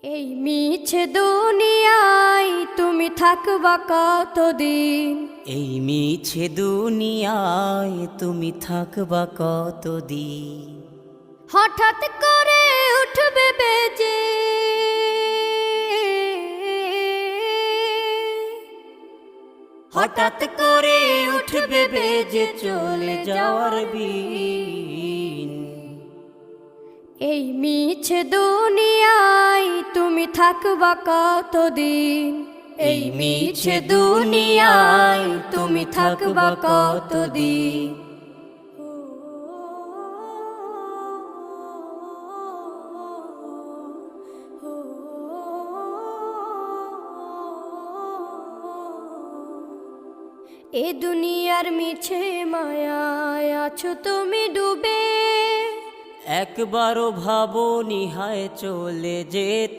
এই মিছে দুনিয়ায় তুমি থাকবা কতদিন? এই মিছে দুনিয়ায় তুমি থাকবা কতদিন? হঠাৎ করে উঠবে বেজে হঠাৎ করে উঠবে বেজে চলে যাওয়ার বিন। এই মিছে দুনিয়ায় তুমি থাকবা কতদিন? এই মিছে দুনিয়ায় তুমি থাকবা কতদিন? এ দুনিয়ার মিছে মায়ায় আছো তুমি ডুবে, একবারও ভাবো নিহায় চলে যেতে।